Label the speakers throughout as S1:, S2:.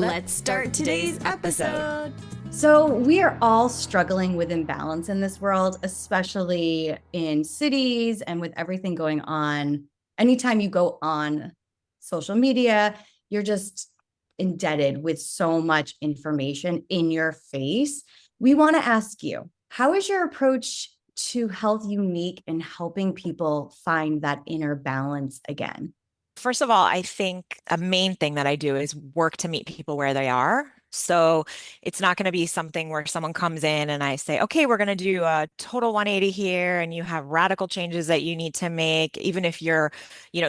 S1: Let's start today's episode.
S2: So, we are all struggling with imbalance in this world, especially in cities and with everything going on. Anytime you go on social media, you're just indebted with so much information in your face. We want to ask you, how is your approach to health unique in helping people find that inner balance again?
S1: First of all, I think a main thing that I do is work to meet people where they are. So it's not going to be something where someone comes in and I say, okay, we're going to do a total 180 here and you have radical changes that you need to make, even if you're,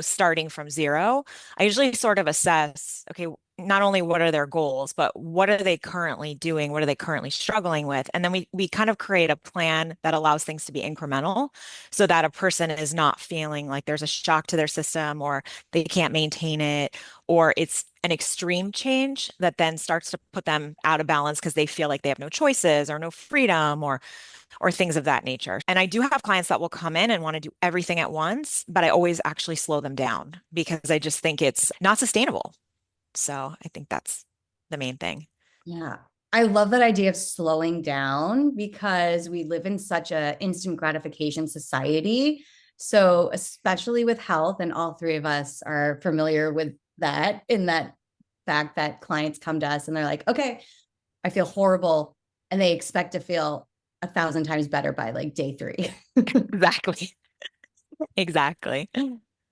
S1: starting from zero. I usually sort of assess, okay, not only what are their goals, but what are they currently doing? What are they currently struggling with? And then we kind of create a plan that allows things to be incremental so that a person is not feeling like there's a shock to their system or they can't maintain it, or it's an extreme change that then starts to put them out of balance because they feel like they have no choices or no freedom or things of that nature. And I do have clients that will come in and want to do everything at once, but I always actually slow them down because I just think it's not sustainable. So I think that's the main thing.
S2: Yeah. I love that idea of slowing down because we live in such a instant gratification society. So, especially with health, and all three of us are familiar with that, in that fact that clients come to us and they're like, okay, I feel horrible. And they expect to feel 1,000 times better by like day three.
S1: Exactly. Exactly.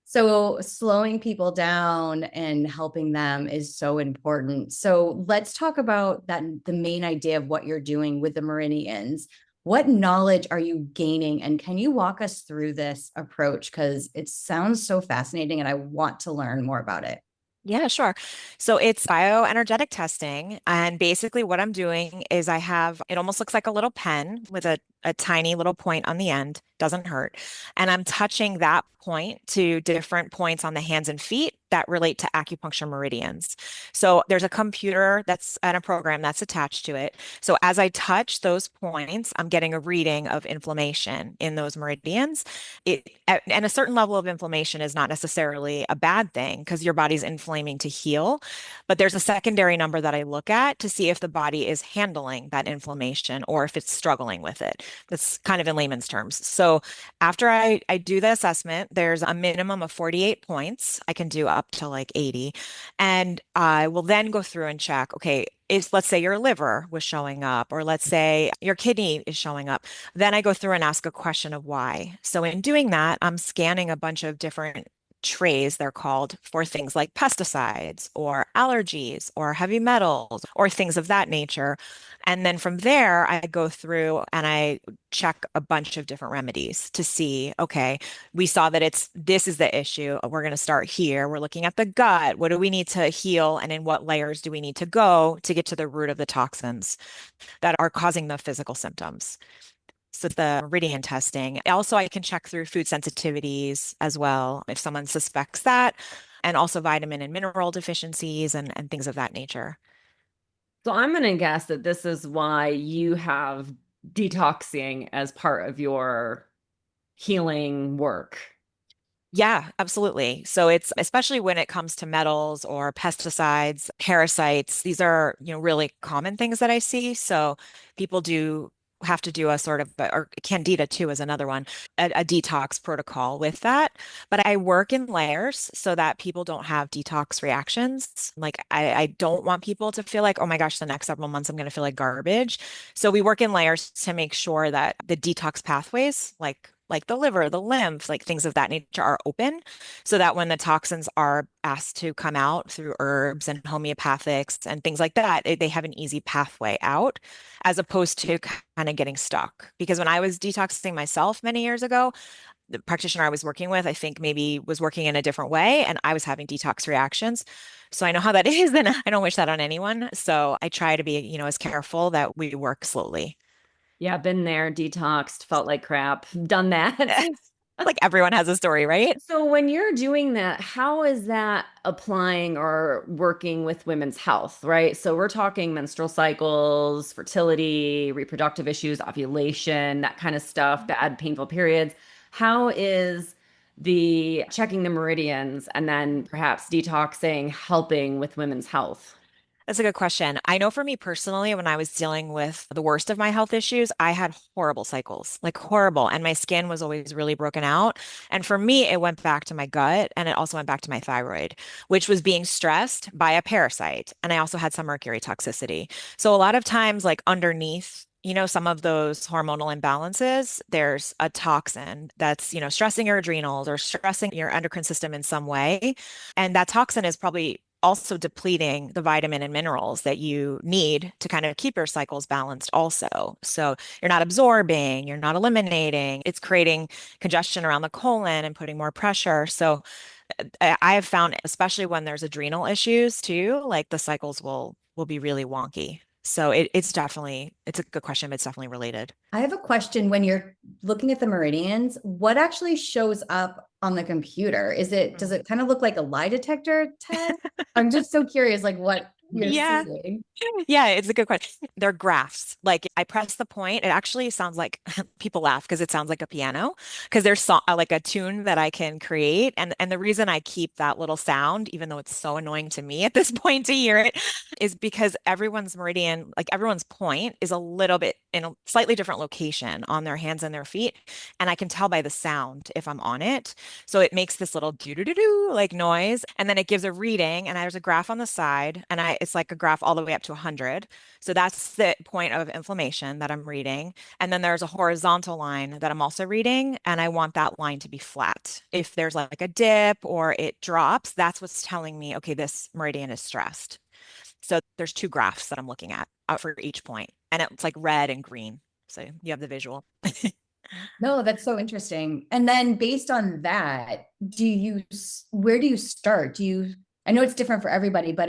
S2: So slowing people down and helping them is so important. So let's talk about that, the main idea of what you're doing with the meridians. What knowledge are you gaining? And can you walk us through this approach? Because it sounds so fascinating and I want to learn more about it.
S1: Yeah, sure. So it's bioenergetic testing. And basically, what I'm doing is I have it almost looks like a little pen with a tiny little point on the end, doesn't hurt. And I'm touching that point to different points on the hands and feet that relate to acupuncture meridians. So there's a computer that's and a program that's attached to it. So as I touch those points, I'm getting a reading of inflammation in those meridians. And a certain level of inflammation is not necessarily a bad thing because your body's inflaming to heal. But there's a secondary number that I look at to see if the body is handling that inflammation or if it's struggling with it. That's kind of in layman's terms. So after I do the assessment, there's a minimum of 48 points. I can do up to like 80. And I will then go through and check, okay, if let's say your liver was showing up, or let's say your kidney is showing up, then I go through and ask a question of why. So in doing that, I'm scanning a bunch of different trays, they're called, for things like pesticides or allergies or heavy metals or things of that nature. And then from there, I go through and I check a bunch of different remedies to see, okay, we saw that this is the issue. We're going to start here. We're looking at the gut. What do we need to heal? And in what layers do we need to go to get to the root of the toxins that are causing the physical symptoms? So the Meridian testing. Also, I can check through food sensitivities as well if someone suspects that, and also vitamin and mineral deficiencies and things of that nature.
S3: So I'm going to guess that this is why you have detoxing as part of your healing work.
S1: Yeah, absolutely. So it's especially when it comes to metals or pesticides, parasites, these are, really common things that I see. So people do have to do a sort of, or Candida too is another one, a detox protocol with that. But I work in layers so that people don't have detox reactions. Like I don't want people to feel like, oh my gosh, the next several months I'm going to feel like garbage. So we work in layers to make sure that the detox pathways, like the liver, the lymph, like things of that nature are open so that when the toxins are asked to come out through herbs and homeopathics and things like that, they have an easy pathway out as opposed to kind of getting stuck. Because when I was detoxing myself many years ago, the practitioner I was working with, I think maybe was working in a different way and I was having detox reactions. So I know how that is and I don't wish that on anyone. So I try to be, as careful that we work slowly.
S3: Yeah, been there, detoxed, felt like crap, done that.
S1: Like everyone has a story, right?
S3: So when you're doing that, how is that applying or working with women's health, right? So we're talking menstrual cycles, fertility, reproductive issues, ovulation, that kind of stuff, bad painful periods. How is the checking the meridians and then perhaps detoxing helping with women's health?
S1: That's a good question. I know for me personally, when I was dealing with the worst of my health issues, I had horrible cycles, like horrible. And my skin was always really broken out. And for me, it went back to my gut and it also went back to my thyroid, which was being stressed by a parasite. And I also had some mercury toxicity. So a lot of times, like underneath, some of those hormonal imbalances, there's a toxin that's, stressing your adrenals or stressing your endocrine system in some way. And that toxin is probably also depleting the vitamin and minerals that you need to kind of keep your cycles balanced also. So you're not absorbing, you're not eliminating, it's creating congestion around the colon and putting more pressure. So I have found, especially when there's adrenal issues too, like the cycles will be really wonky. So it's a good question, but it's definitely related.
S2: I have a question. When you're looking at the meridians, what actually shows up on the computer? Does it kind of look like a lie detector test? I'm just so curious, like what you're
S1: Yeah.
S2: seeing.
S1: Yeah, it's a good question. They're graphs. Like I press the point, it actually sounds like people laugh because it sounds like a piano because there's like a tune that I can create. And the reason I keep that little sound, even though it's so annoying to me at this point to hear it, is because everyone's meridian, like everyone's point is a little bit in a slightly different location on their hands and their feet. And I can tell by the sound if I'm on it. So it makes this little doo doo doo doo like noise, and then it gives a reading, and there's a graph on the side, and it's like a graph all the way up to 100. So that's the point of inflammation that I'm reading. And then there's a horizontal line that I'm also reading, and I want that line to be flat. If there's like a dip or it drops, that's what's telling me, okay, this meridian is stressed. So there's two graphs that I'm looking at for each point, and it's like red and green. So you have the visual.
S2: No, that's so interesting. And then based on that, where do you start? I know it's different for everybody, but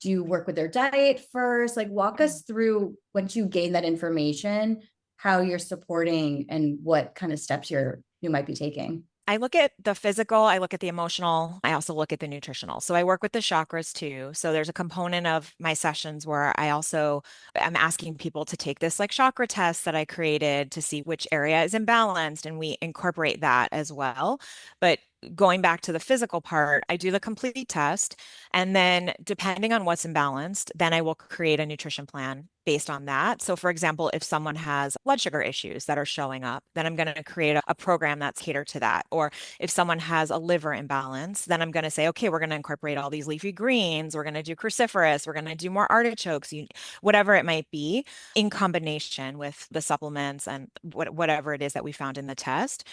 S2: do you work with their diet first? Like walk us through once you gain that information, how you're supporting and what kind of steps you might be taking.
S1: I look at the physical, I look at the emotional, I also look at the nutritional. So I work with the chakras too. So there's a component of my sessions where I'm asking people to take this like chakra test that I created to see which area is imbalanced, and we incorporate that as well. But going back to the physical part, I do the complete test. And then depending on what's imbalanced, then I will create a nutrition plan based on that. So for example, if someone has blood sugar issues that are showing up, then I'm going to create a program that's catered to that. Or if someone has a liver imbalance, then I'm going to say, okay, we're going to incorporate all these leafy greens. We're going to do cruciferous. We're going to do more artichokes, whatever it might be, in combination with the supplements and whatever it is that we found in the test.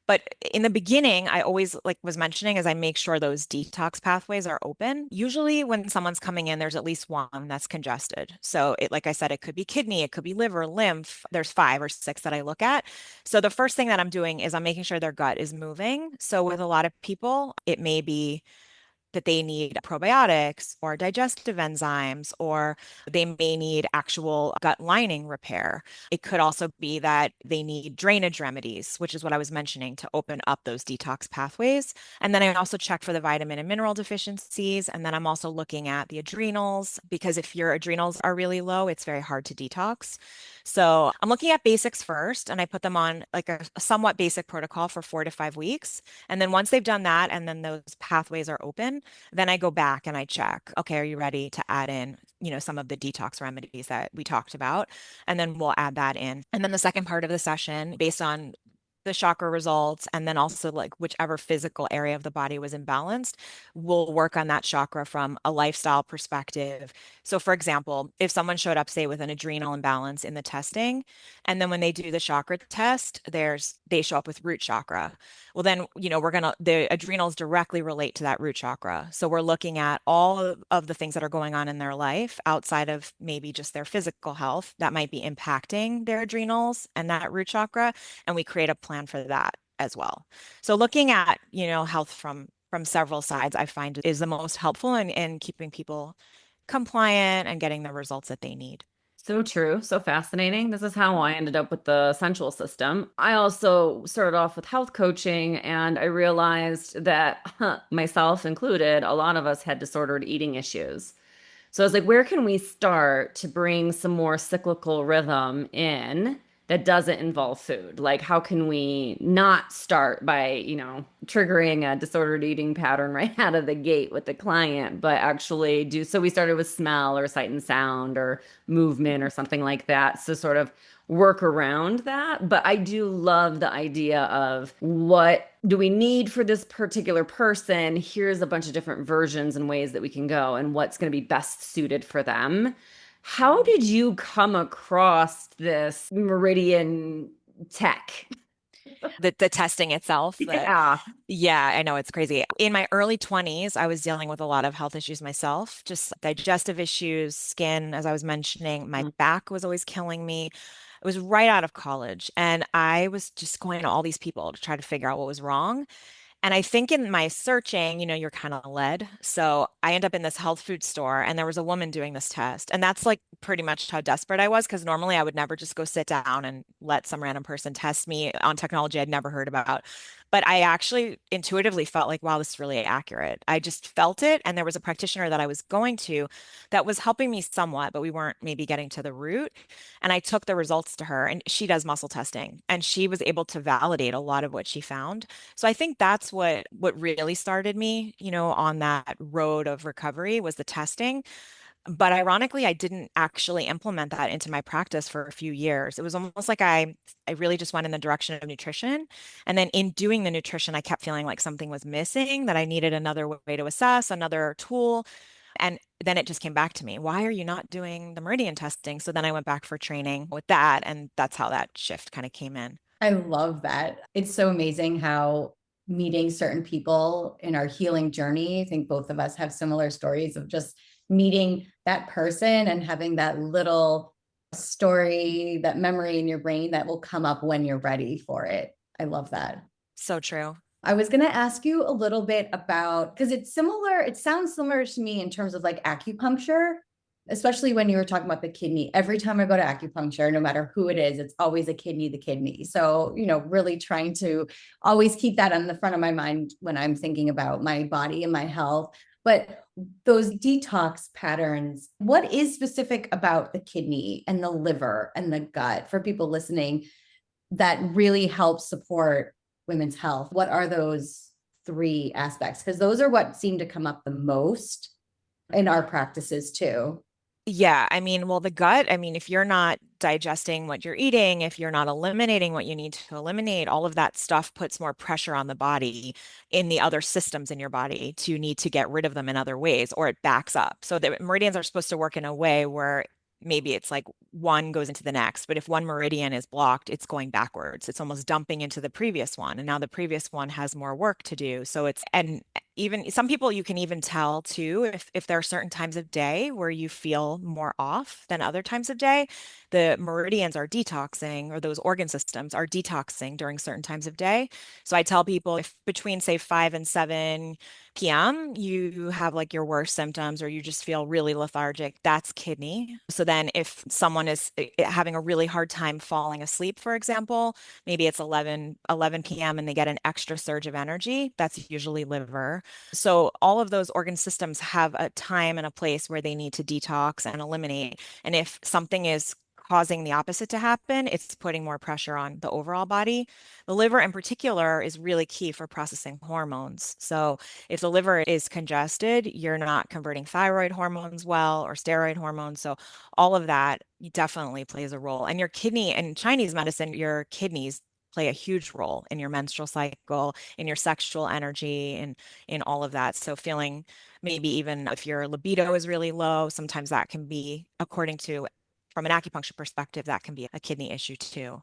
S1: But in the beginning, I always like was mentioning is I make sure those detox pathways are open. Usually when someone's coming in, there's at least one that's congested. So like I said, it could be kidney, it could be liver, lymph. There's 5 or 6 that I look at. So the first thing that I'm doing is I'm making sure their gut is moving. So with a lot of people, it may be that they need probiotics or digestive enzymes, or they may need actual gut lining repair. It could also be that they need drainage remedies, which is what I was mentioning to open up those detox pathways. And then I also check for the vitamin and mineral deficiencies. And then I'm also looking at the adrenals, because if your adrenals are really low, it's very hard to detox. So I'm looking at basics first, and I put them on like a somewhat basic protocol for 4 to 5 weeks. And then once they've done that, and then those pathways are open, then I go back and I check, okay, are you ready to add in, some of the detox remedies that we talked about? And then we'll add that in. And then the second part of the session, based on the chakra results, and then also like whichever physical area of the body was imbalanced, we'll work on that chakra from a lifestyle perspective. So, for example, if someone showed up, say, with an adrenal imbalance in the testing, and then when they do the chakra test, they show up with root chakra. Well, then, the adrenals directly relate to that root chakra. So we're looking at all of the things that are going on in their life outside of maybe just their physical health that might be impacting their adrenals and that root chakra, and we create a plan for that as well. So looking at, health from several sides, I find is the most helpful in keeping people compliant and getting the results that they need.
S3: So true. So fascinating. This is how I ended up with the central system. I also started off with health coaching, and I realized that, myself included, a lot of us had disordered eating issues. So I was like, where can we start to bring some more cyclical rhythm in that doesn't involve food? Like, how can we not start by, triggering a disordered eating pattern right out of the gate with the client, but actually do so we started with smell or sight and sound or movement or something like that. So sort of work around that. But I do love the idea of what do we need for this particular person? Here's a bunch of different versions and ways that we can go and what's going to be best suited for them. How did you come across this Meridian tech?
S1: The testing itself,
S3: Yeah.
S1: yeah, I know it's crazy. In my early 20s, I was dealing with a lot of health issues myself, just digestive issues, skin, as I was mentioning. My back was always killing me. It was right out of college, and I was just going to all these people to try to figure out what was wrong. And I think in my searching, you're kind of led. So I end up in this health food store and there was a woman doing this test. And that's like pretty much how desperate I was because normally I would never just go sit down and let some random person test me on technology I'd never heard about. But I actually intuitively felt like, wow, this is really accurate. I just felt it. And there was a practitioner that I was going to that was helping me somewhat, but we weren't maybe getting to the root. And I took the results to her, and she does muscle testing, and she was able to validate a lot of what she found. So I think that's what really started me, on that road of recovery was the testing. But ironically, I didn't actually implement that into my practice for a few years. It was almost like I really just went in the direction of nutrition. And then in doing the nutrition, I kept feeling like something was missing, that I needed another way to assess, another tool. And then it just came back to me. Why are you not doing the Meridian testing? So then I went back for training with that. And that's how that shift kind of came in.
S2: I love that. It's so amazing how meeting certain people in our healing journey, I think both of us have similar stories of just meeting that person and having that little story, that memory in your brain that will come up when you're ready for it. I love that.
S1: So true.
S2: I was going to ask you a little bit about, because it's similar, it sounds similar to me in terms of like acupuncture, especially when you were talking about the kidney. Every time I go to acupuncture, no matter who it is, it's always a kidney, the kidney. So, really trying to always keep that on the front of my mind when I'm thinking about my body and my health. But those detox patterns, what is specific about the kidney and the liver and the gut for people listening that really helps support women's health? What are those three aspects? Because those are what seem to come up the most in our practices too.
S1: Yeah, well, the gut, if you're not digesting what you're eating, if you're not eliminating what you need to eliminate, all of that stuff puts more pressure on the body in the other systems in your body to need to get rid of them in other ways, or it backs up. So the meridians are supposed to work in a way where maybe it's like one goes into the next, but if one meridian is blocked, it's going backwards. It's almost dumping into the previous one. And now the previous one has more work to do. And even some people you can even tell too if there are certain times of day where you feel more off than other times of day. The meridians are detoxing, or those organ systems are detoxing during certain times of day. So I tell people if between say 5 and 7 p.m. you have like your worst symptoms or you just feel really lethargic, that's kidney. So then if someone is having a really hard time falling asleep, for example, maybe it's 11 p.m. and they get an extra surge of energy, that's usually liver. So all of those organ systems have a time and a place where they need to detox and eliminate. And if something is causing the opposite to happen, it's putting more pressure on the overall body. The liver in particular is really key for processing hormones. So if the liver is congested, you're not converting thyroid hormones well or steroid hormones. So all of that definitely plays a role. And your kidney, in Chinese medicine, your kidneys play a huge role in your menstrual cycle, in your sexual energy, and in all of that. So feeling maybe even if your libido is really low, sometimes that can be, according to from an acupuncture perspective, that can be a kidney issue too.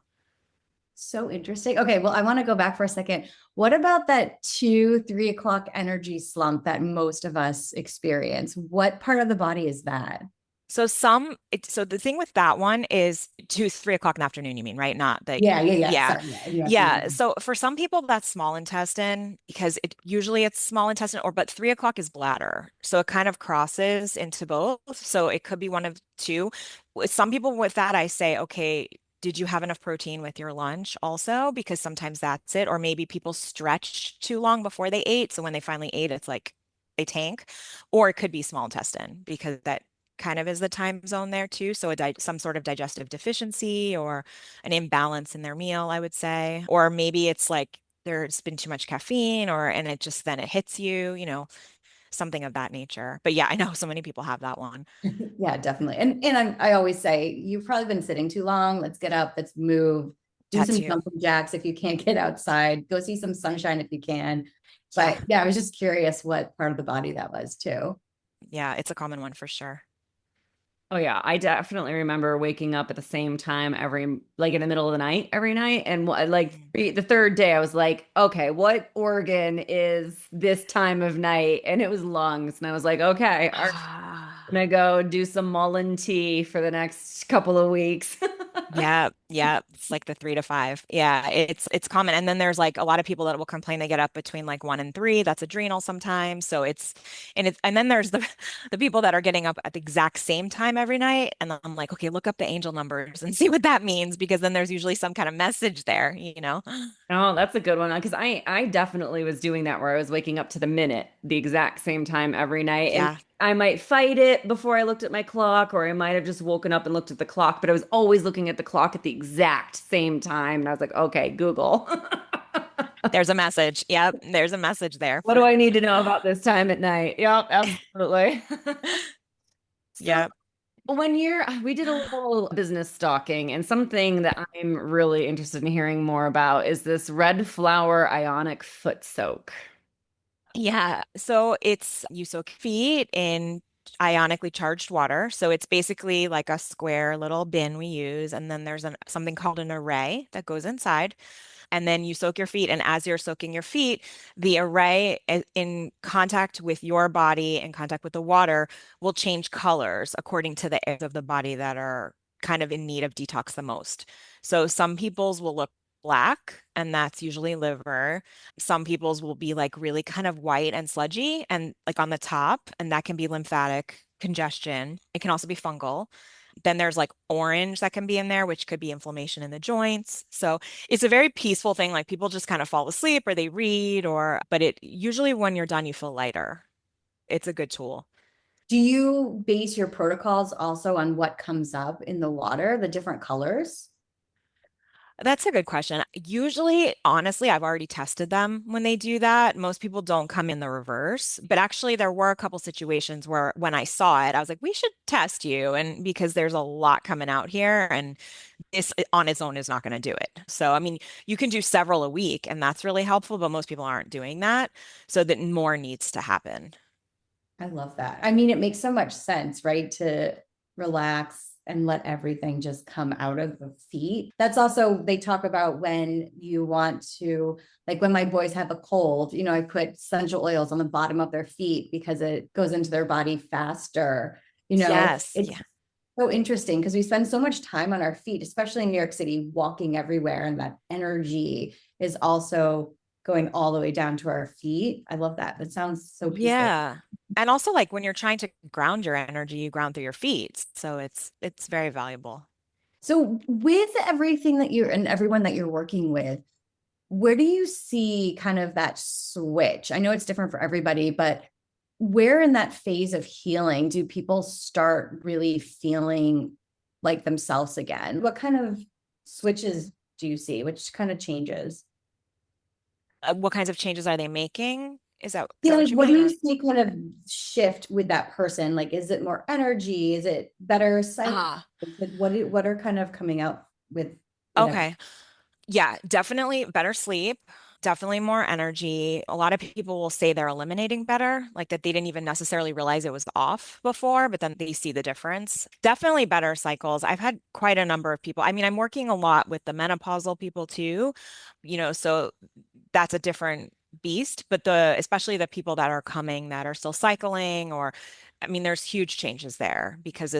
S2: So interesting. Okay, well, I want to go back for a second. What about that 2, 3 o'clock energy slump that most of us experience? What part of the body is that?
S1: So the thing with that one is 2, 3 o'clock in the afternoon, you mean, right? Not the,
S2: Yeah.
S1: yeah.
S2: Sorry. Yeah, in the
S1: Yeah.
S2: afternoon.
S1: So for some people, that's small intestine because it's small intestine, but 3 o'clock is bladder. So it kind of crosses into both. So it could be one of two. With some people with that, I say, okay, did you have enough protein with your lunch also? Because sometimes that's it. Or maybe people stretch too long before they ate. So when they finally ate, it's like they tank. Or it could be small intestine because that kind of is the time zone there too. So some sort of digestive deficiency or an imbalance in their meal, I would say. Or maybe it's like there's been too much caffeine and it just then it hits you, something of that nature. But yeah, I know so many people have that one.
S2: Yeah, definitely. And I always say, you've probably been sitting too long. Let's get up, let's move, do
S1: That
S2: some
S1: too.
S2: jumping jacks if you can't get outside, go see some sunshine if you can.
S1: Yeah.
S2: But yeah, I was just curious what part of the body that was too.
S1: Yeah, it's a common one for sure.
S3: Oh yeah, I definitely remember waking up at the same time like in the middle of the night every night, and like
S1: Mm.
S3: the third day I was like, okay, what organ is this time of night? And it was lungs, and I was like, okay, all right, I'm gonna go do some Mullen tea for the next couple of weeks.
S1: Yeah, yeah, it's like the 3 to 5. Yeah, it's common. And then there's like a lot of people that will complain they get up between like 1 and 3. That's adrenal sometimes. So and then there's the the people that are getting up at the exact same time every night. And I'm like, okay, look up the angel numbers and see what that means because then there's usually some kind of message there.
S3: Oh, that's a good one because I definitely was doing that where I was waking up to the minute, the exact same time every night. And
S1: Yeah.
S3: I might fight it before I looked at my clock, or I might have just woken up and looked at the clock, but I was always looking at the clock at the exact same time. And I was like, okay, Google,
S1: There's a message. Yep, there's a message there
S3: what do
S1: for
S3: I need to know about this time at night? Yep, absolutely. So
S1: Yep.
S3: we did a little business stalking, and something that I'm really interested in hearing more about is this red flower ionic foot soak.
S1: Yeah, so it's you soak feet in ionically charged water. So it's basically like a square little bin we use, and then there's something called an array that goes inside. And then you soak your feet, and as you're soaking your feet, the array in contact with your body, in contact with the water, will change colors according to the areas of the body that are kind of in need of detox the most. So some people's will look black, and that's usually liver. Some people's will be like really kind of white and sludgy and like on the top, and that can be lymphatic congestion. It can also be fungal. Then there's like orange that can be in there, which could be inflammation in the joints. So it's a very peaceful thing. Like people just kind of fall asleep or they read but it usually when you're done, you feel lighter. It's a good tool.
S2: Do you base your protocols also on what comes up in the water, the different colors?
S1: That's a good question. Usually, honestly, I've already tested them when they do that. Most people don't come in the reverse, but actually, there were a couple situations where when I saw it, I was like, we should test you. And because there's a lot coming out here, and this on its own is not going to do it. So, I mean, you can do several a week, and that's really helpful, but most people aren't doing that. So that more needs to happen.
S2: I love that. I mean, it makes so much sense, right? To relax and let everything just come out of the feet. That's also, they talk about when you want to, like when my boys have a cold, I put essential oils on the bottom of their feet because it goes into their body faster.
S1: Yes.
S2: It's
S1: Yeah.
S2: so interesting because we spend so much time on our feet, especially in New York City, walking everywhere. And that energy is also going all the way down to our feet. I love that. That sounds so peaceful.
S1: Yeah. And also like when you're trying to ground your energy, you ground through your feet. So it's very valuable.
S2: So with everything that you're and everyone that you're working with, where do you see kind of that switch? I know it's different for everybody, but where in that phase of healing do people start really feeling like themselves again? What kind of switches do you see? Which kind of changes?
S1: What kinds of changes are they making? Is that
S2: Yeah, like
S1: what you
S2: what do
S1: meant?
S2: you
S1: Or
S2: see kind of shift with that person? Like, is it more energy? Is it better cycle?
S1: ah,
S2: Like, what are kind of coming out with everything?
S1: okay. Yeah, definitely better sleep, definitely more energy. A lot of people will say they're eliminating better, like that they didn't even necessarily realize it was off before, but then they see the difference. Definitely better cycles. I've had quite a number of people. I mean, I'm working a lot with the menopausal people too, so that's a different beast, but especially the people that are coming that are still cycling or I mean, there's huge changes there because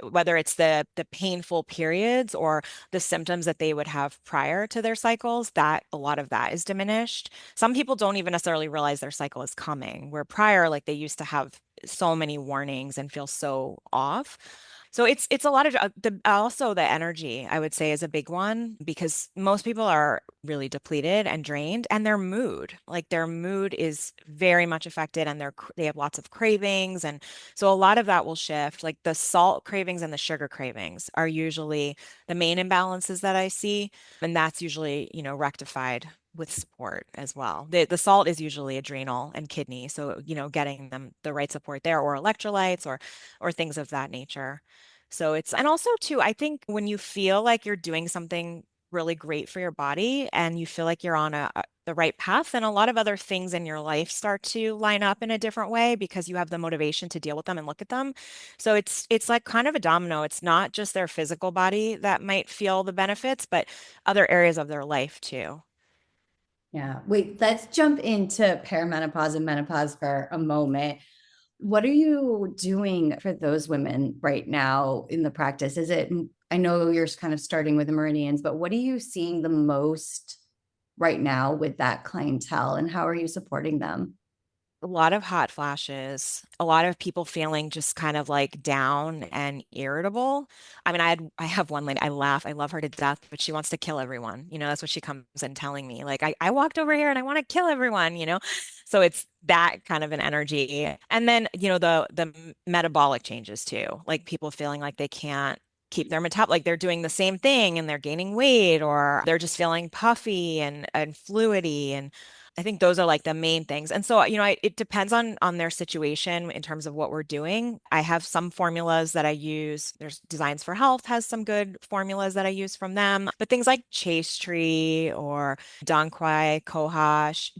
S1: whether it's the painful periods or the symptoms that they would have prior to their cycles, that a lot of that is diminished. Some people don't even necessarily realize their cycle is coming, where prior, like they used to have so many warnings and feel so off. So it's a lot of also the energy, I would say, is a big one because most people are really depleted and drained, and their mood is very much affected, and they have lots of cravings, and so a lot of that will shift. Like the salt cravings and the sugar cravings are usually the main imbalances that I see, and that's usually, rectified with support as well. The salt is usually adrenal and kidney, so getting them the right support there, or electrolytes, or things of that nature. So and also too, I think when you feel like you're doing something really great for your body and you feel like you're on the right path, then a lot of other things in your life start to line up in a different way because you have the motivation to deal with them and look at them. So it's like kind of a domino. It's not just their physical body that might feel the benefits, but other areas of their life too.
S2: Yeah. Wait, let's jump into perimenopause and menopause for a moment. What are you doing for those women right now in the practice? I know you're kind of starting with the meridians, but what are you seeing the most right now with that clientele, and how are you supporting them?
S1: A lot of hot flashes, a lot of people feeling just kind of like down and irritable. I mean, I have one lady, I laugh, I love her to death, but she wants to kill everyone. That's what she comes in telling me. Like, I walked over here and I want to kill everyone. So it's that kind of an energy. And then, the metabolic changes too, like people feeling like they can't keep their like they're doing the same thing and they're gaining weight, or they're just feeling puffy and fluidy, and I think those are like the main things. And so, it depends on their situation in terms of what we're doing. I have some formulas that I use. There's Designs for Health has some good formulas that I use from them. But things like Chase Tree or Dong Quai, Kohash,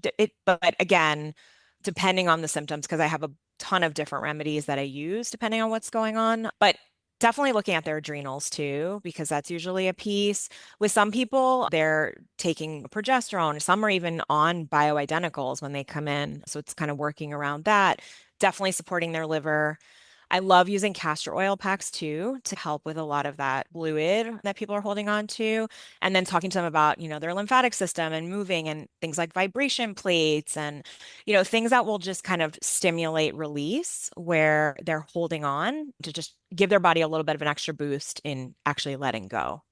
S1: but again, depending on the symptoms, because I have a ton of different remedies that I use depending on what's going on. But definitely looking at their adrenals too, because that's usually a piece. With some people, they're taking progesterone. Some are even on bioidenticals when they come in. So it's kind of working around that, definitely supporting their liver. I love using castor oil packs too to help with a lot of that fluid that people are holding on to. And then talking to them about, their lymphatic system and moving, and things like vibration plates, and, things that will just kind of stimulate release where they're holding on to just give their body a little bit of an extra boost in actually letting go.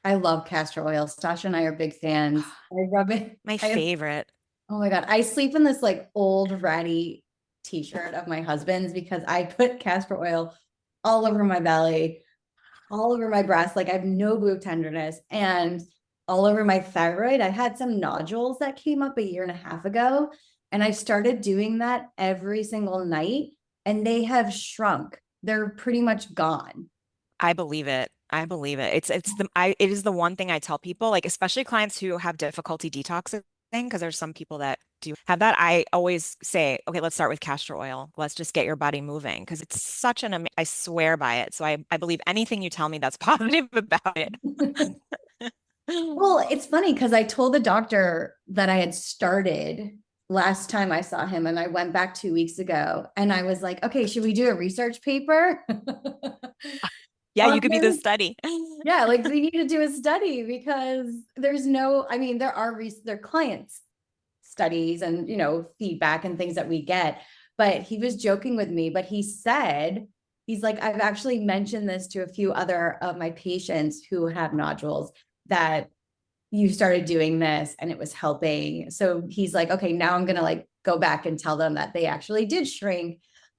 S2: I love castor oil. Stasha and I are big fans. I rub it.
S1: My favorite.
S2: Oh my God. I sleep in this like old ratty t-shirt of my husband's because I put castor oil all over my belly, all over my breast. Like I have no boob tenderness, and all over my thyroid. I had some nodules that came up a year and a half ago, and I started doing that every single night, and they have shrunk. They're pretty much gone.
S1: I believe it. I believe it. It is the one thing I tell people, like especially clients who have difficulty detoxing, because there's some people that do have that. I always say, okay, let's start with castor oil. Let's just get your body moving because it's such I swear by it. So I believe anything you tell me that's positive about it.
S2: Well, it's funny because I told the doctor that I had started last time I saw him, and I went back 2 weeks ago, and I was like, okay, should we do a research paper?
S1: Yeah,
S2: On
S1: you could be the
S2: him?
S1: study.
S2: Yeah, like we need to do a study because there's no, I mean, there are clients studies and, feedback and things that we get, but he was joking with me, but he said, he's like, I've actually mentioned this to a few other of my patients who have nodules, that you started doing this and it was helping. So he's like, okay, now I'm going to like go back and tell them that they actually did shrink.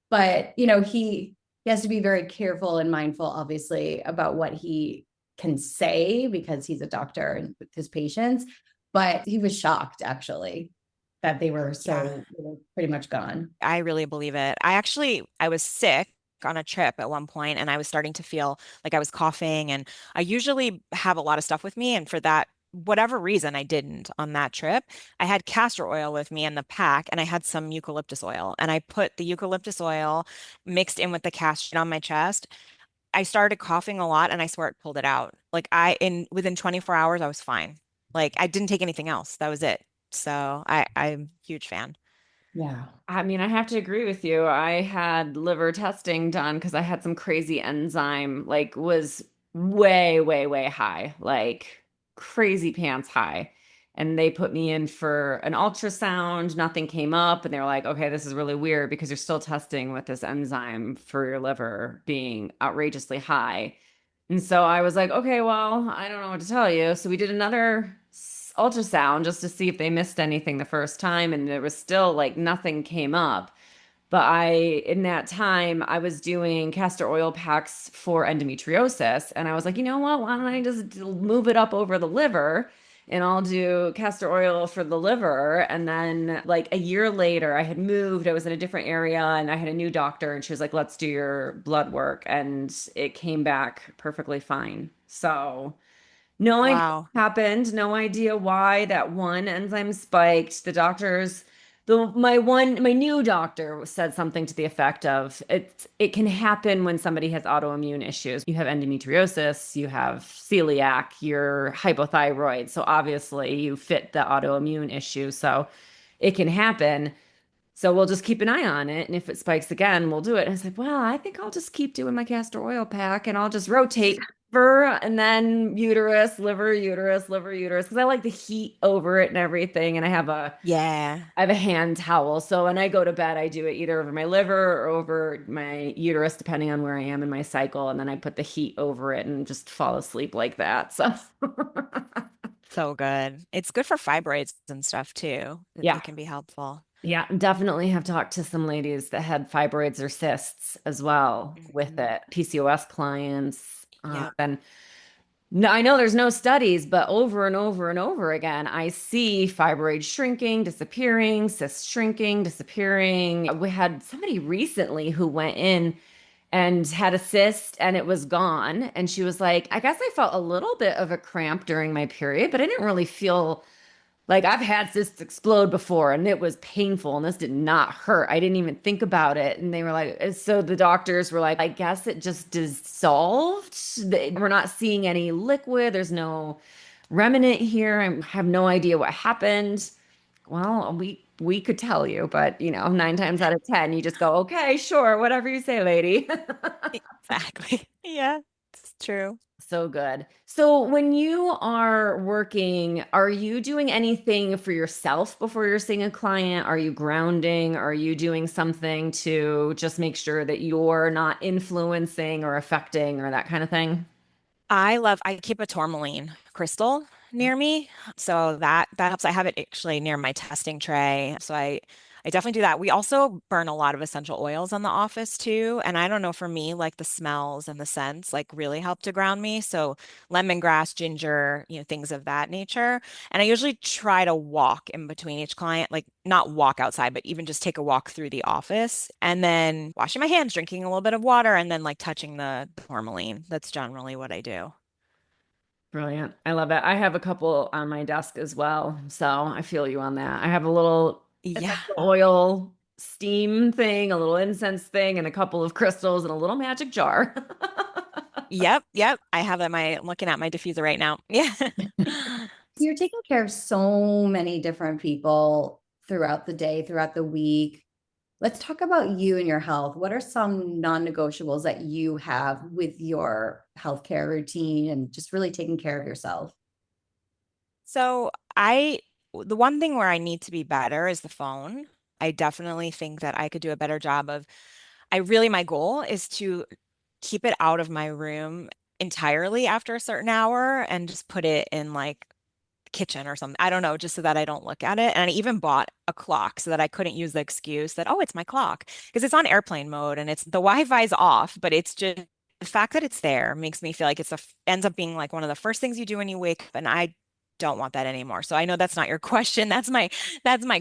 S2: But, he has to be very careful and mindful, obviously, about what he can say because he's a doctor and with his patients. But he was shocked actually that they were
S1: Yeah.
S2: pretty much gone.
S1: I really believe it. I was sick on a trip at one point, and I was starting to feel like I was coughing, and I usually have a lot of stuff with me, and for that whatever reason I didn't on that trip. I had castor oil with me in the pack, and I had some eucalyptus oil, and I put the eucalyptus oil mixed in with the castor on my chest. I started coughing a lot, and I swear it pulled it out. Like in within 24 hours I was fine. Like I didn't take anything else. That was it. So I'm a huge fan.
S2: Yeah.
S3: I mean, I have to agree with you. I had liver testing done because I had some crazy enzyme, was way, way, way high, like crazy pants high. And they put me in for an ultrasound. Nothing came up. And they were like, okay, this is really weird because you're still testing with this enzyme for your liver being outrageously high. And so I was like, okay, well, I don't know what to tell you. So we did another ultrasound just to see if they missed anything the first time. And there was still like nothing came up. But in that time, I was doing castor oil packs for endometriosis. And I was like, you know what? Why don't I just move it up over the liver and I'll do castor oil for the liver. And then, like a year later, I had moved, I was in a different area and I had a new doctor. And she was like, let's do your blood work. And it came back perfectly fine. So, no idea
S1: Wow.
S3: what happened. No idea why that one enzyme spiked. The doctors, my new doctor said something to the effect of it can happen when somebody has autoimmune issues. You have endometriosis, you have celiac, you're hypothyroid. So obviously you fit the autoimmune issue. So it can happen. So we'll just keep an eye on it. And if it spikes again, we'll do it. And I was like, well, I think I'll just keep doing my castor oil pack and I'll just rotate liver and then uterus, liver, uterus, liver, uterus. Cause I like the heat over it and everything. And
S1: Yeah.
S3: I have a hand towel. So when I go to bed, I do it either over my liver or over my uterus, depending on where I am in my cycle. And then I put the heat over it and just fall asleep like that. So
S1: So good. It's good for fibroids and stuff too.
S3: yeah.
S1: It can be helpful.
S3: Yeah, definitely have talked to some ladies that had fibroids or cysts as well with
S1: Mhm.
S3: it. PCOS clients.
S1: Yep.
S3: And no, I know there's no studies, but over and over and over again, I see fibroids shrinking, disappearing, cysts shrinking, disappearing. We had somebody recently who went in and had a cyst and it was gone. And she was like, I guess I felt a little bit of a cramp during my period, but I didn't really feel like I've had cysts explode before and it was painful and this did not hurt. I didn't even think about it. And they were like, so the doctors were like, I guess it just dissolved. We're not seeing any liquid. There's no remnant here. I have no idea what happened. Well, we could tell you, but 9 times out of 10, you just go, okay, sure, whatever you say, lady.
S1: Exactly. Yeah, it's true.
S3: So good. So when you are working, are you doing anything for yourself before you're seeing a client? Are you grounding? Are you doing something to just make sure that you're not influencing or affecting or that kind of thing?
S1: I keep a tourmaline crystal near me. So that helps. I have it actually near my testing tray. So I definitely do that. We also burn a lot of essential oils in the office too. And I don't know, for me, like the smells and the scents like really help to ground me. So lemongrass, ginger, things of that nature. And I usually try to walk in between each client, like not walk outside, but even just take a walk through the office and then washing my hands, drinking a little bit of water, and then like touching the tourmaline. That's generally what I do.
S3: Brilliant. I love it. I have a couple on my desk as well. So I feel you on that. I have a little
S1: Yeah.
S3: essential oil steam thing, a little incense thing, and a couple of crystals and a little magic jar.
S1: Yep, yep. I have looking at my diffuser right now. Yeah.
S2: You're taking care of so many different people throughout the day, throughout the week. Let's talk about you and your health. What are some non-negotiables that you have with your healthcare routine and just really taking care of yourself?
S1: So the one thing where I need to be better is the phone. I definitely think that I could do a better job of, my goal is to keep it out of my room entirely after a certain hour and just put it in like kitchen or something. I don't know, just so that I don't look at it. And I even bought a clock so that I couldn't use the excuse that, oh, it's my clock, because it's on airplane mode and the Wi-Fi's off, but it's just the fact that it's there makes me feel like ends up being like one of the first things you do when you wake up. And I don't want that anymore. So I know that's not your question. That's my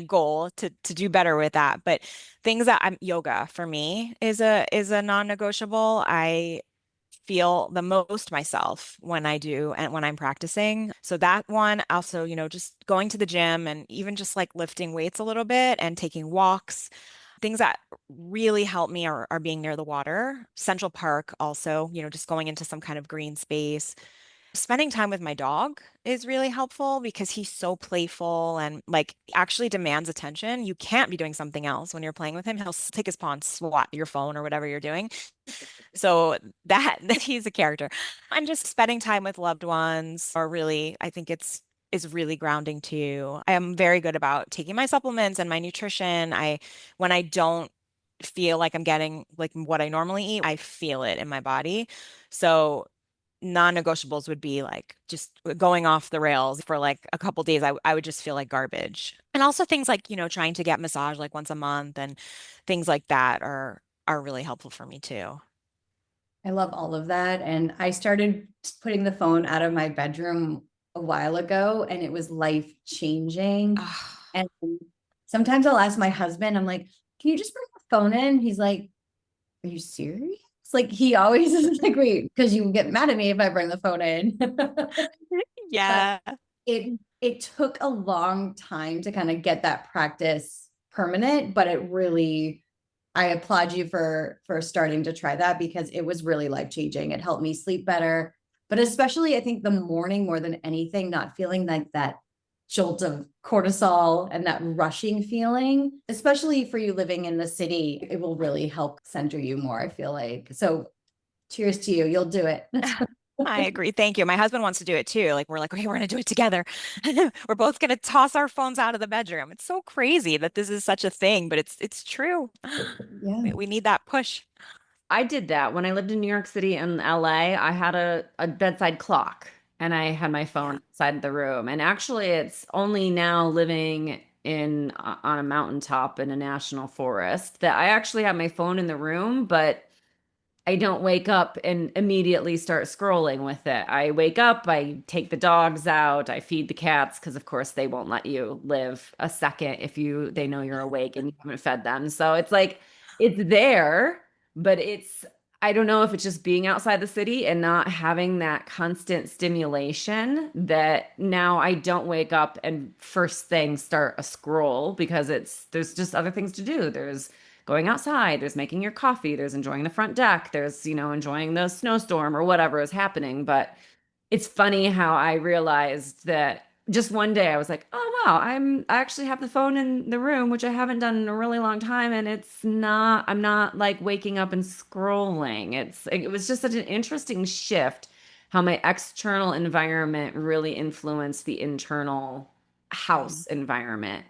S1: goal to do better with that. But things that yoga for me is a non-negotiable. I feel the most myself when I do and when I'm practicing. So that one also, just going to the gym and even just like lifting weights a little bit and taking walks. Things that really help me are being near the water. Central Park also, just going into some kind of green space. Spending time with my dog is really helpful because he's so playful and like actually demands attention. You can't be doing something else when you're playing with him. He'll take his paw and swat your phone or whatever you're doing. So that he's a character. And just spending time with loved ones are really, I think is really grounding too. I am very good about taking my supplements and my nutrition. When I don't feel like I'm getting like what I normally eat, I feel it in my body. So non-negotiables would be like just going off the rails for like a couple days. I would just feel like garbage. And also things like, trying to get massage like once a month and things like that are really helpful for me too.
S2: I love all of that. And I started putting the phone out of my bedroom a while ago, and it was life changing.
S1: Ah,
S2: And sometimes I'll ask my husband, I'm like, can you just bring the phone in? He's like, are you serious? Like he always is like, wait, because you get mad at me if I bring the phone in. But
S1: yeah.
S2: it took a long time to kind of get that practice permanent, but it really, I applaud you for starting to try that because it was really life changing. It helped me sleep better, but especially I think the morning more than anything, not feeling like that jolt of cortisol and that rushing feeling, especially for you living in the city, it will really help center you more, I feel like. So cheers to you. You'll do it.
S1: I agree. Thank you. My husband wants to do it too. Like we're like, okay, we're gonna do it together. We're both gonna toss our phones out of the bedroom. It's so crazy that this is such a thing, but it's true.
S2: Yeah.
S1: We need that push.
S3: I did that when I lived in New York City and LA. I had a bedside clock and I had my phone
S1: Yeah.
S3: outside the room. And actually, it's only now living in on a mountaintop in a national forest that I actually have my phone in the room, but I don't wake up and immediately start scrolling with it. I wake up, I take the dogs out, I feed the cats because of course they won't let you live a second if they know you're awake and you haven't fed them. So it's like it's there, but I don't know if it's just being outside the city and not having that constant stimulation that now I don't wake up and first thing start a scroll because there's just other things to do. There's going outside, there's making your coffee, there's enjoying the front deck, there's, enjoying the snowstorm or whatever is happening. But it's funny how I realized that just one day I was like, oh wow, I actually have the phone in the room, which I haven't done in a really long time. And I'm not like waking up and scrolling. It was just such an interesting shift how my external environment really influenced the internal
S1: Yeah.
S3: house environment.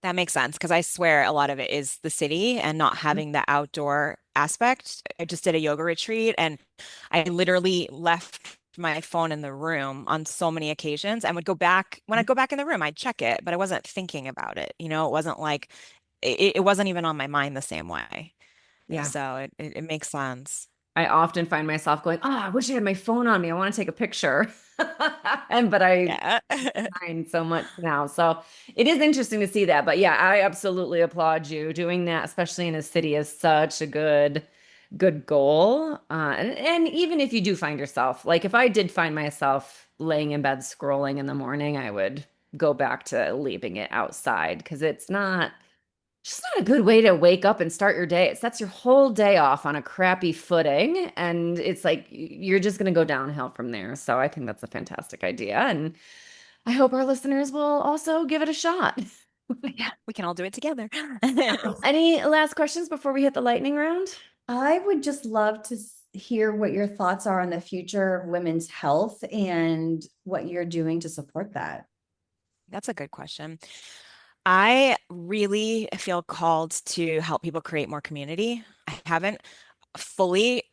S1: That makes sense because I swear a lot of it is the city and not having the outdoor aspect. I just did a yoga retreat and I literally left my phone in the room on so many occasions and would go back. When I'd go back in the room, I'd check it, but I wasn't thinking about it. It wasn't like it wasn't even on my mind the same way.
S3: Yeah.
S1: So it makes sense.
S3: I often find myself going, oh, I wish I had my phone on me. I want to take a picture. But I
S1: Yeah.
S3: mind so much now. So it is interesting to see that. But yeah, I absolutely applaud you doing that, especially in a city, is such a good goal. And even if you do find yourself, like if I did find myself laying in bed scrolling in the morning, I would go back to leaving it outside because it's not just not a good way to wake up and start your day. It sets your whole day off on a crappy footing, and it's like you're just going to go downhill from there. So I think that's a fantastic idea, and I hope our listeners will also give it a shot.
S1: Yeah, we can all do it together.
S3: Any last questions before we hit the lightning round?
S2: I would just love to hear what your thoughts are on the future of women's health and what you're doing to support that.
S1: That's a good question. I really feel called to help people create more community. I haven't fully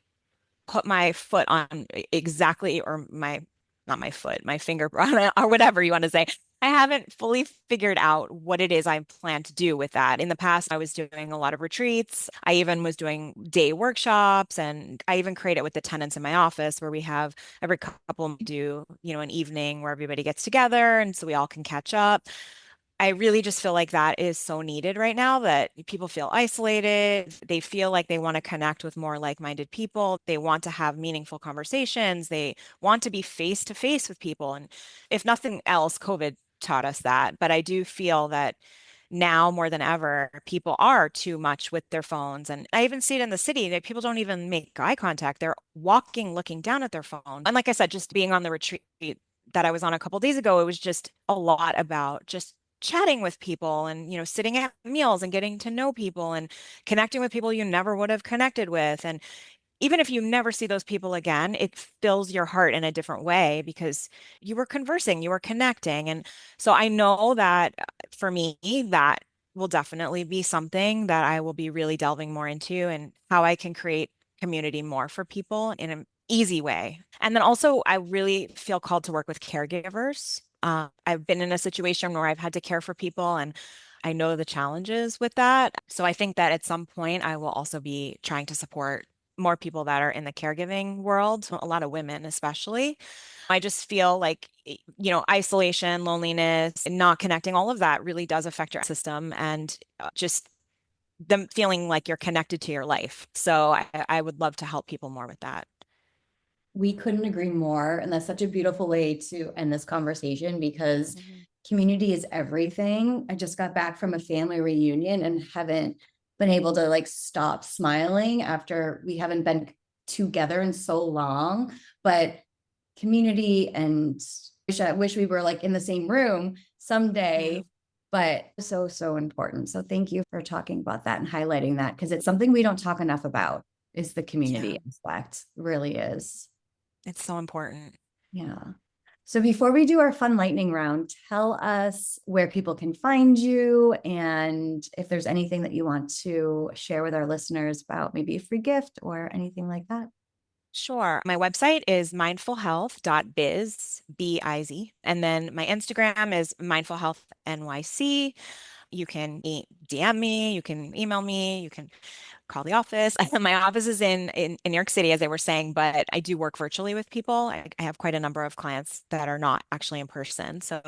S1: put my foot on exactly, or not my foot, my finger on it, or whatever you want to say. I haven't fully figured out what it is I plan to do with that. In the past, I was doing a lot of retreats. I even was doing day workshops, and I even create it with the tenants in my office where we have every couple do, an evening where everybody gets together and so we all can catch up. I really just feel like that is so needed right now that people feel isolated. They feel like they want to connect with more like-minded people. They want to have meaningful conversations. They want to be face to face with people. And if nothing else, COVID taught us that. But I do feel that now more than ever, people are too much with their phones. And I even see it in the city that people don't even make eye contact. They're walking, looking down at their phone. And like I said, just being on the retreat that I was on a couple days ago, it was just a lot about just chatting with people and sitting at meals and getting to know people and connecting with people you never would have connected with. And even if you never see those people again, it fills your heart in a different way because you were conversing, you were connecting. And so I know that for me, that will definitely be something that I will be really delving more into and how I can create community more for people in an easy way. And then also, I really feel called to work with caregivers. I've been in a situation where I've had to care for people and I know the challenges with that. So I think that at some point I will also be trying to support more people that are in the caregiving world, so a lot of women especially. I just feel like, isolation, loneliness, and not connecting, all of that really does affect your system and just them feeling like you're connected to your life. So I would love to help people more with that.
S2: We couldn't agree more. And that's such a beautiful way to end this conversation because
S1: Mhm.
S2: community is everything. I just got back from a family reunion and haven't been able to like stop smiling after we haven't been together in so long. But community and I wish we were like in the same room someday.
S1: Yeah.
S2: But so, so important. So thank you for talking about that and highlighting that because it's something we don't talk enough about is the
S1: Yeah,
S2: community aspect. It really is.
S1: it's so important.
S2: Yeah. So before we do our fun lightning round, tell us where people can find you and if there's anything that you want to share with our listeners about maybe a free gift or anything like that.
S1: Sure. My website is mindfulhealth.biz, B-I-Z. And then my Instagram is mindfulhealthnyc. You can DM me, you can email me, you can call the office. My office is in New York City, as I were saying, but I do work virtually with people. I have quite a number of clients that are not actually in person. So,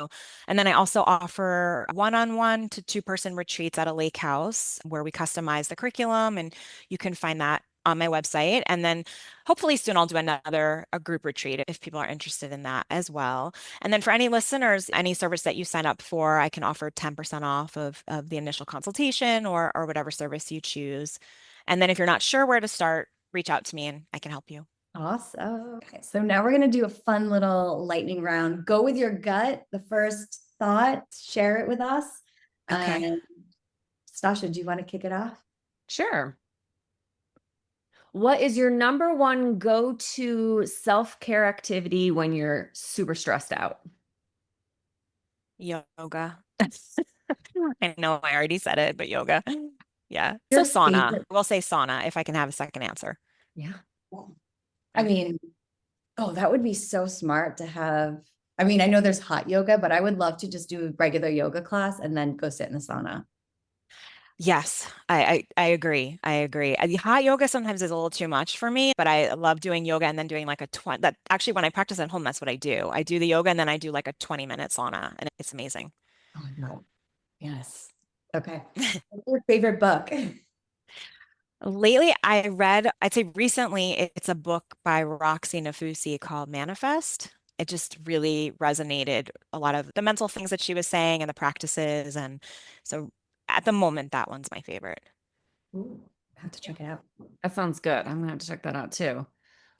S1: and then I also offer one-on-one to two-person retreats at a lake house where we customize the curriculum, and you can find that on my website. And then hopefully soon I'll do a group retreat if people are interested in that as well. And then for any listeners, any service that you sign up for, I can offer 10% off of the initial consultation or whatever service you choose. And then if you're not sure where to start, reach out to me and I can help you.
S2: Awesome. Okay, so now we're going to do a fun little lightning round. Go with your gut. The first thought, share it with us.
S1: Okay.
S2: And Stasha, do you want to kick it off?
S3: Sure. What is your number one go-to self-care activity when you're super stressed out?
S1: Yoga. I know I already said it, but yoga. Yeah. So
S2: Your
S1: sauna.
S2: favorite?
S1: We'll say sauna if I can have a second answer.
S3: Yeah.
S2: I mean, oh, that would be so smart to have. I mean, I know there's hot yoga, but I would love to just do a regular yoga class and then go sit in the sauna.
S1: Yes, I agree. I agree. The hot yoga sometimes is a little too much for me, but I love doing yoga and then doing like a 20 that actually when I practice at home, that's what I do. I do the yoga and then I do like a 20-minute sauna and it's amazing.
S2: Oh my God. Yes. Okay. What's your favorite book?
S1: Lately, I'd say recently, it's a book by Roxy Nafusi called Manifest. It just really resonated a lot of the mental things that she was saying and the practices. And so at the moment, that one's my favorite.
S2: Ooh, I have to check it out.
S3: That sounds good. I'm gonna have to check that out too.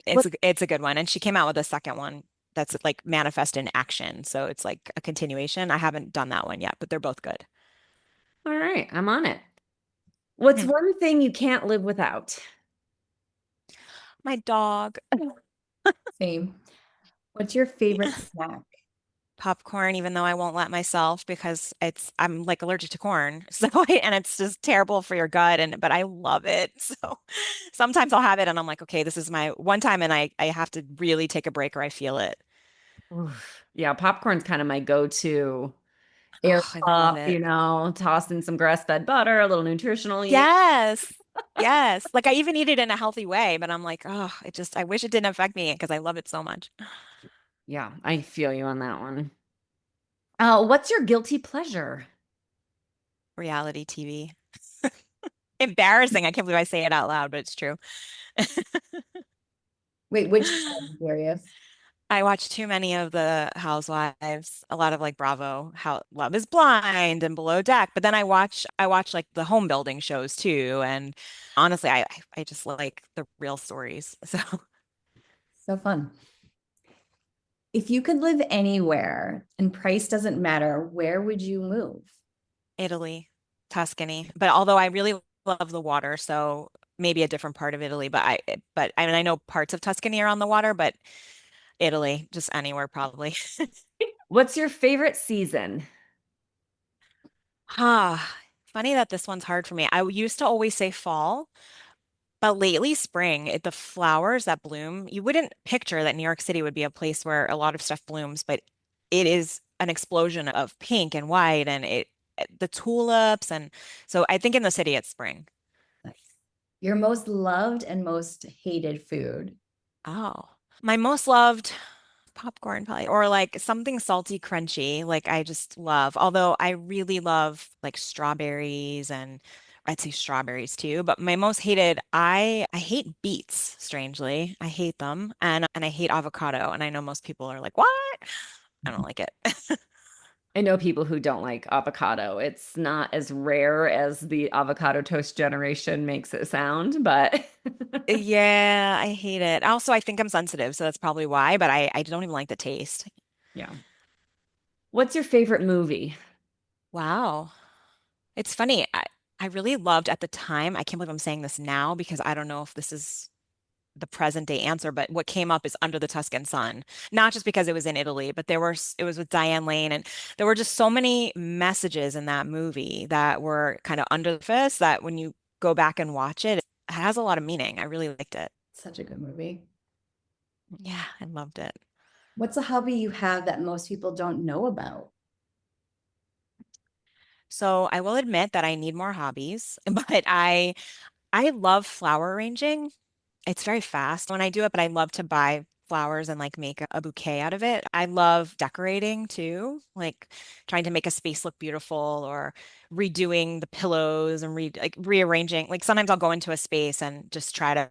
S1: It's
S3: What?
S1: it's a good one. And she came out with a second one that's like Manifest in Action. So it's like a continuation. I haven't done that one yet, but they're both good.
S3: All right, I'm on it. What's
S1: Hmm.
S3: one thing you can't live without?
S1: My dog.
S2: Same. What's your favorite snack?
S1: Popcorn, even though I won't let myself because I'm like allergic to corn. So and it's just terrible for your gut but I love it. So sometimes I'll have it and I'm like, okay, this is my one time and I have to really take a break or I feel it.
S3: Oof. Yeah, popcorn's kind of my go-to. Air
S1: Oh, I love
S3: pop,
S1: it.
S3: toss in some grass-fed butter, a little nutritional yeast.
S1: Yes. Yes. Like I even eat it in a healthy way, but I'm like, oh, I wish it didn't affect me because I love it so much.
S3: Yeah, I feel you on that one. What's your guilty pleasure?
S1: Reality TV. Embarrassing. I can't believe I say it out loud, but it's true.
S2: Wait, which show? I'm curious.
S1: I watch too many of the Housewives, a lot of like Bravo, how Love is Blind and Below Deck. But then I watch like the home building shows too. And honestly, I just like the real stories. So
S2: So fun. If you could live anywhere and price doesn't matter, where would you move?
S1: Italy, Tuscany. But although I really love the water, so maybe a different part of Italy, but I mean, I know parts of Tuscany are on the water, but Italy, just anywhere probably.
S3: What's your favorite season?
S1: Ah, funny that this one's hard for me. I used to always say fall, but lately spring. The flowers that bloom, you wouldn't picture that New York City would be a place where a lot of stuff blooms, but it is an explosion of pink and white and the tulips, and so I think in the city it's spring.
S2: Your most loved and most hated food?
S1: Oh, my most loved popcorn probably, or like something salty, crunchy, like I just love. Although I really love like strawberries, and I'd say strawberries too. But my most hated, I hate beets, strangely. I hate them. And I hate avocado. And I know most people are like, "What?" I don't like it.
S3: I know people who don't like avocado. It's not as rare as the avocado toast generation makes it sound, but
S1: Yeah, I hate it. Also, I think I'm sensitive, so that's probably why, but I don't even like the taste.
S3: yeah. What's your favorite movie?
S1: Wow. It's funny. I really loved at the time, I can't believe I'm saying this now because I don't know if this is the present day answer, but what came up is Under the Tuscan Sun. Not just because it was in Italy, but it was with Diane Lane, and there were just so many messages in that movie that were kind of under the surface that when you go back and watch it, it has a lot of meaning. I really liked it.
S2: Such a good movie.
S1: Yeah, I loved it.
S2: What's a hobby you have that most people don't know about?
S1: So I will admit that I need more hobbies, but I love flower arranging. It's very fast when I do it, but I love to buy flowers and like make a bouquet out of it. I love decorating too, like trying to make a space look beautiful or redoing the pillows and like rearranging. Like sometimes I'll go into a space and just try to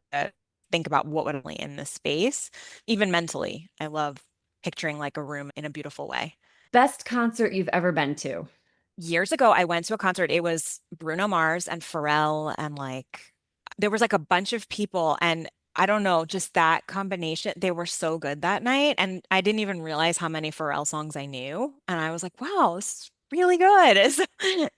S1: think about what would be in this space, even mentally. I love picturing like a room in a beautiful way.
S3: Best concert you've ever been to?
S1: Years ago, I went to a concert. It was Bruno Mars and Pharrell, and like there was like a bunch of people, and I don't know, just that combination. They were so good that night, and I didn't even realize how many Pharrell songs I knew. And I was like, wow, this is really good.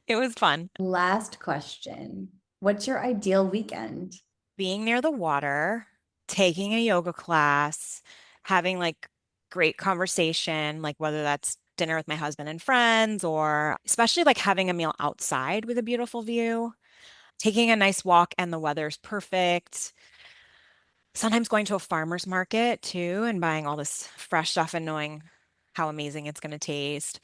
S1: It was fun.
S2: Last question. What's your ideal weekend?
S1: Being near the water, taking a yoga class, having like great conversation, like whether that's dinner with my husband and friends, or especially like having a meal outside with a beautiful view, taking a nice walk and the weather's perfect. Sometimes going to a farmer's market too and buying all this fresh stuff and knowing how amazing it's going to taste.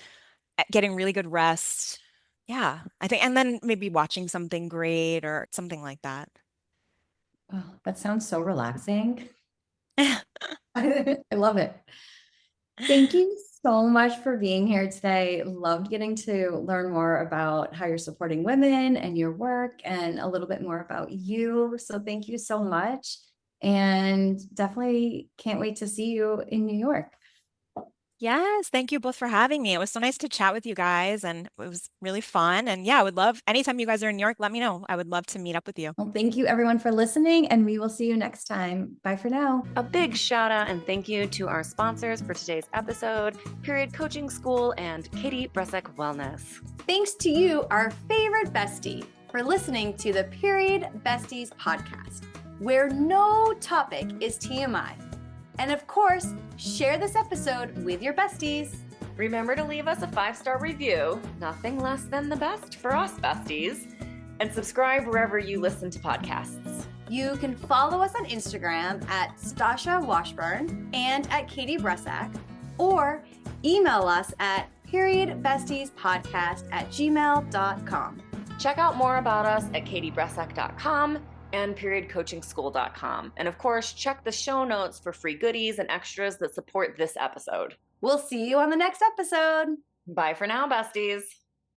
S1: Getting really good rest. Yeah, I think, and then maybe watching something great or something like that.
S2: Oh, that sounds so relaxing. I love it. Thank you so much for being here today. Loved getting to learn more about how you're supporting women and your work and a little bit more about you. So thank you so much. And definitely can't wait to see you in New York.
S1: Yes, thank you both for having me. It was so nice to chat with you guys and it was really fun. And yeah, I would love anytime you guys are in New York, let me know. I would love to meet up with you.
S2: Well, thank you everyone for listening, and we will see you next time. Bye for now.
S3: A big shout out and thank you to our sponsors for today's episode, Period Coaching School and Katie Bresek Wellness.
S2: Thanks to you, our favorite bestie, for listening to the Period Besties podcast, where no topic is TMI. And of course, share this episode with your besties.
S3: Remember to leave us a 5-star review, nothing less than the best for us besties, and subscribe wherever you listen to podcasts.
S2: You can follow us on Instagram at Stasha Washburn and at Katie Bresak, or email us at periodbestiespodcast@gmail.com.
S3: Check out more about us at katiebresak.com and periodcoachingschool.com. And of course, check the show notes for free goodies and extras that support this episode.
S2: We'll see you on the next episode.
S3: Bye for now, besties.